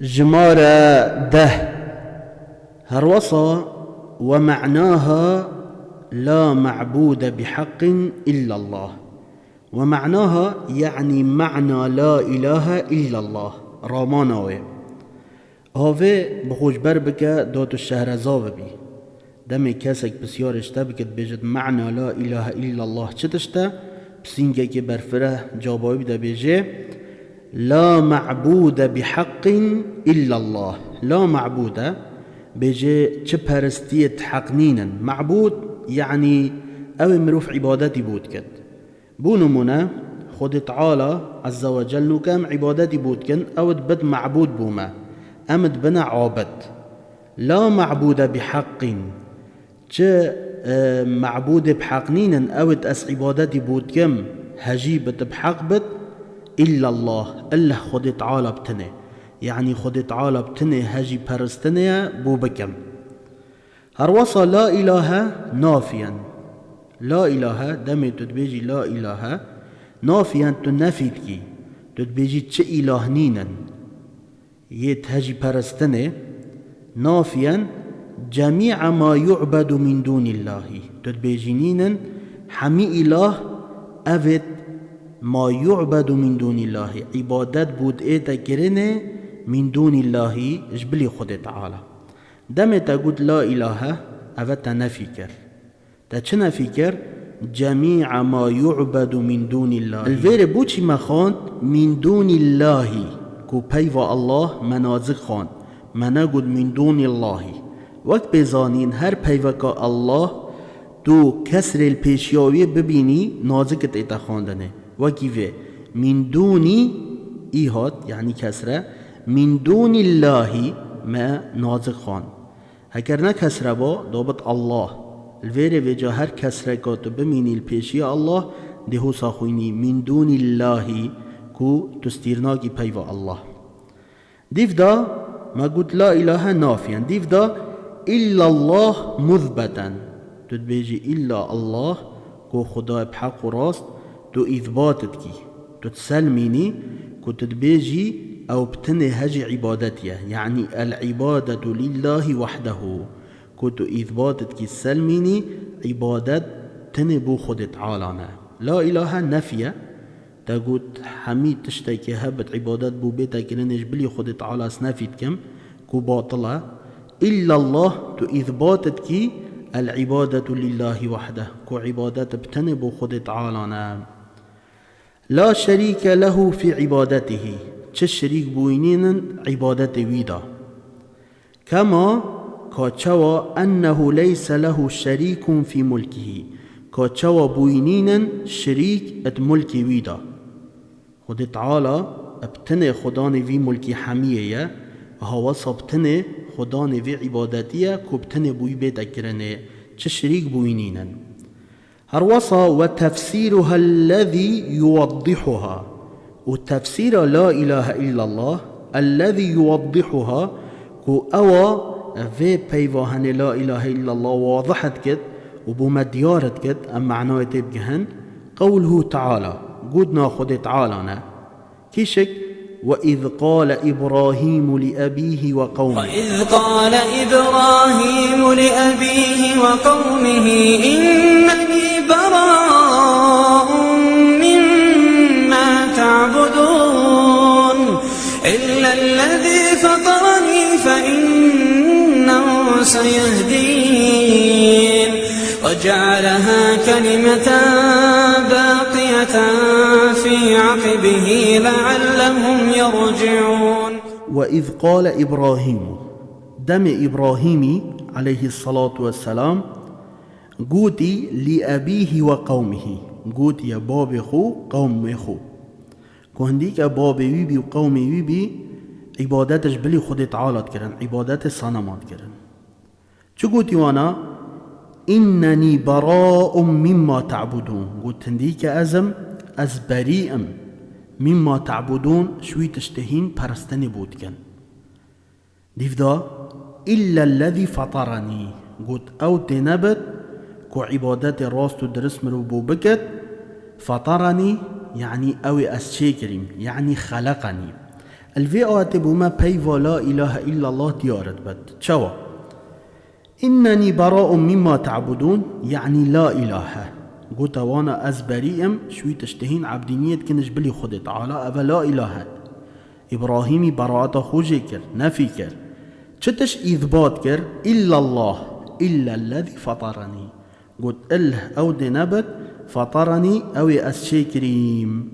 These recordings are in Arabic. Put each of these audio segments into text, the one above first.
جمارة ده هروصة ومعناها لا معبود بحق إلا الله. ومعناها يعني معنى لا إله إلا الله راماناوي هاوه بخوش بربك دوت الشهر زاببي دمي كاسك بسيارشتا بكت بيجد معنى لا إله إلا الله چتشتا بسينجا كي برفره جابوي بدا بيجي لا معبود بحق إلا الله. لا معبود بيجي چه پرستيت حق نينن. معبود يعني او مروف عبادتي بود كد بونو منا خود تعالى عز وجل نكام عبادتي بود كن او بد معبود بوما امد بنا عابد. لا معبود بحق چه معبود بحق نينن او اس عبادتي بود كم هجيبت بحق بد إلا الله الله خود تعالى بتنه يعني خود تعالى بتنه هجي پرستنه بو بكم. هروصا لا إله نافيا. لا إله دمي تدبيجي لا إله نافيا تنفيد كي تدبيجي چه إله نينا يت هجي پرستنه نافيا جميع ما يعبد من دون الله تدبيجي نينا حمي إله أفت ما يعبد من دون الله عبادت بود ايتا كرنه من دون الله جبلي خود تعالى. دمتا قد لا إله أفتا نفكر تا چه نفكر جميع ما يعبد من دون الله الفير بوچي ما خاند من دون الله كو بيوا الله منازق خاند منا قد من دون الله وقت بزانين هر بيوكا الله تو كسر البيشياوية ببيني نازقت ايتا خاندنه وكيف من دوني إيهات يعني كسرة من دون الله ما نازق خان هكرنا كسرة با ضابط الله الفيري وجه هر كسرة كاتب من البيشي الله دهو ساخويني من دون الله كو تستيرناكي بيوا الله. ديف دا ما قلت لا إله نافيا ديف دا إلا الله مثبتا تتبيجي إلا الله كو خدا بحق راست تو إثباتت كي تو تسلميني كو تدبيجي أو بتني هجي عبادتيه يعني العبادة لله وحده كو تو إثباتت كي تسلميني عبادت تنبو خود تعالى. لا إله نفيا تقول حميد تشتكي هبت عبادت بو بيتا كرنج بلي خود تعالى سنفيد كم كو باطلة إلا الله تو إثباتت كي العبادة لله وحده كو عبادت بتنبو خود تعالى لا شريك له في عبادته چه شريك بوينين عبادته ويدا كما كاتشوا أنه ليس له شريك في ملكه كاتشوا بوينين شريك ات ملكي ويدا خد تعالى ابتني خداني في ملكي حمية هوا صبتني خداني في عبادتيه كبتني بوي بيت اكرني چه شريك بوينين هروصا وتفسيرها الذي يوضحها وتفسير لا إله إلا الله الذي يوضحها كو أوا في بيوهن لا إله إلا الله واضحت كد وبمديارت كد أم معناه تبجهن قوله تعالى قدنا خد تعالى كيشك وإذ قال إبراهيم لأبيه وقومه وإذ قال إبراهيم لأبيه وقومه إنني براء مما تعبدون إلا الذي فطرني فإنه سيهدين وجعلها كلمة باقية في عقبه لعلهم يرجعون. وإذ قال إبراهيم دم إبراهيم عليه الصلاة والسلام قوتي لأبيه وقومه قوتي يا بابي خو قوم خو كهنديك بابي ويبي وقومي ويبي عبادتش بلي خود تعالى كرن عبادت الصنمات كرن شو قوتي وانا إنني براء مما تعبدون قلت هنديك أزم أز بريئا مما تعبدون شوي تشتهين پرستني بودكن ديف دا إلا الذي فطرني قلت أو تنبت كو عبادات راست درس مربو بكت فطرني يعني أوي أسشيكريم يعني خلقني الوی آیت بوما پیوا لا اله الا الله دیارد بد چوا انني براء مما تعبدون يعني لا اله قلت وانا از بريئم شوي تشتهين عبدينيت كنش بلي خود تعالى اما لا اله ابراهيمي براءة خوجي كر نفي كر چتش اثبات كر الا الله الا الذي فطرني قلت اله او دي نبت فطرني او از شكريم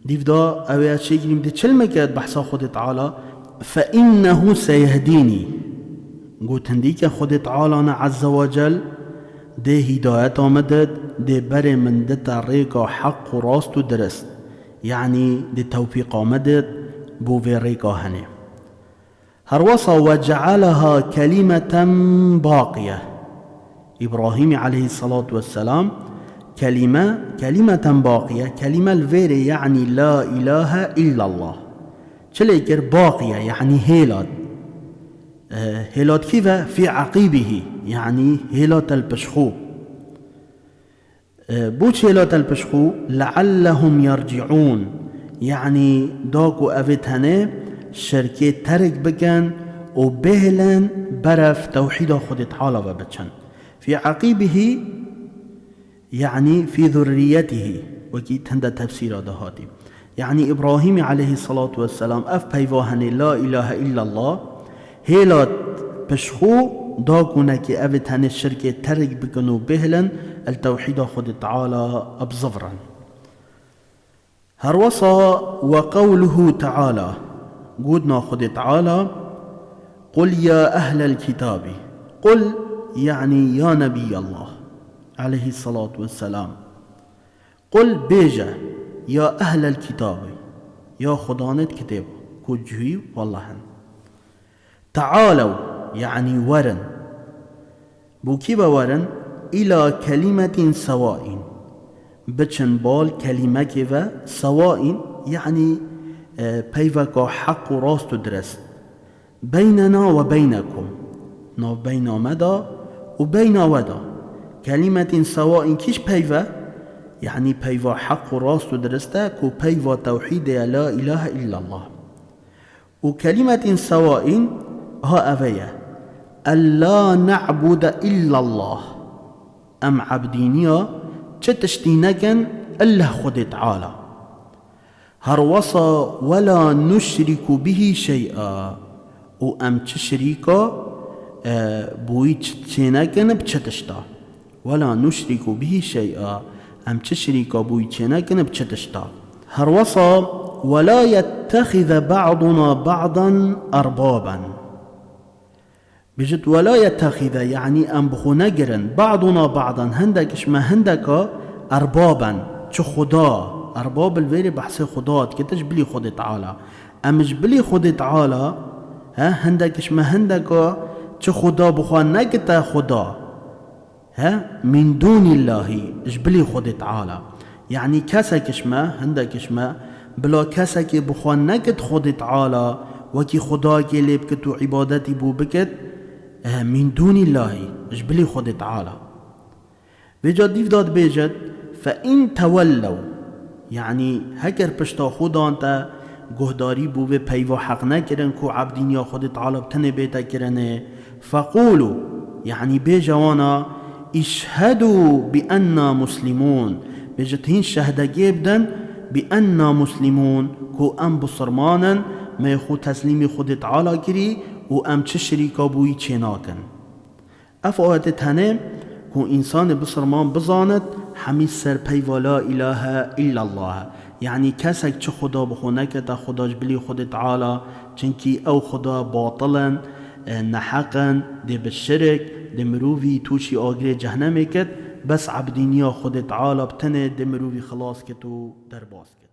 ديفدا او از شكريم دي چل مكاد بحثا خود تعالى فانه سيهديني قلت هنديك خود تعالى عز وجل ده هداية آمدد ده بر من ده طريقة حق وراست ودرست يعني ده توفيق آمدد بو في ريقة هنه هروصا وجعلها كلمة باقية إبراهيم عليه الصلاة والسلام كلمة باقية كلمة الفير يعني لا إله إلا الله شليكر باقية يعني هيلات هيلات كيف في عقيبه يعني هيلات البشخو بوش هيلات البشخو لعلهم يرجعون يعني داكو أفتهنه شركة ترك بكن وبهلن برف توحيد خود تعالى وبتشن في عقيبه يعني في ذريته وكيت هند تفسير دهاتي يعني إبراهيم عليه الصلاة والسلام أف بيواهن لا إله إلا الله هيلات بشخو داكونك أفتهن الشركة ترك بكن وبهلن التوحيد خود تعالى أبزفرا هروصا وقوله تعالى قودنا خد تعالى قل يا أهل الكتاب قل يعني يا نبي الله عليه الصلاة والسلام قل بيجا يا أهل الكتاب يا خدانت كتاب كجوي والله تعالوا يعني ورن بوكيبا ورن إلى كلمة سواء بچن بال كلمة كيفا سواء يعني بيفاكا حق راست درست بيننا وبينكم نو بين مدى وبين ودا كلمة سواء كيش بيفا يعني بيفا حق راست درستا كو بيفا توحيد لا إله إلا الله وكلمة سواء ها أفيا ألا نعبد إلا الله أم عبدينيا چتشتينكن الله خد تعالى هروصا ولا نشرك به شيئا وأم تشريكا بوي تشينكن بچتشتا ولا نشرك به شيئا أم تشريكا بوي تشينكن بچتشتا هروصا ولا يتخذ بعضنا بعضا أربابا بجد ولا يتخذ يعني أم بخونجرن بعضنا بعضا هندكش ما هندكا أربابا چو خدا أرباب الويري بحث خدات كتش بلي خود تعالى أمش بلي خود تعالى ها هندكش ما هندكا چو خدا بخوان نكتا خدا ها من دون الله اش بلي خود تعالى يعني كسكش ما هندكش ما بلا كسك بخوان نكت خود تعالى وكي خدا كي لبكتو عبادتي بو بكت من دون الله اش بلي خود تعالى بجد ديفداد بيجد فإن تولوا يعني هكر پشتا خدا انت گهداری بو به پیوا حق نکرن کو عبدین یا خود تعالی بتنه بیتا کرنه فقولوا يعني بجوانا اشهدوا بأننا مسلمون بجتهين شهدگی بدن بأننا مسلمون کو ام بصرمانا ما يخو تسليم خود تعالی کری و ام چه شریکا بوی چه ناکن اف آیت هنه کو انسان بصرمان بزاند همین سر پیوا لا اله الا الله يعني كسك چه خدا بخونك تا خداش بلي خود تعالى چنكي او خدا باطلا نحقا دي بالشرك دي مروفي توشي آگري جهنم كت بس عبدينيا خود تعالى بتنه دي مروفي خلاص كتو درباس كت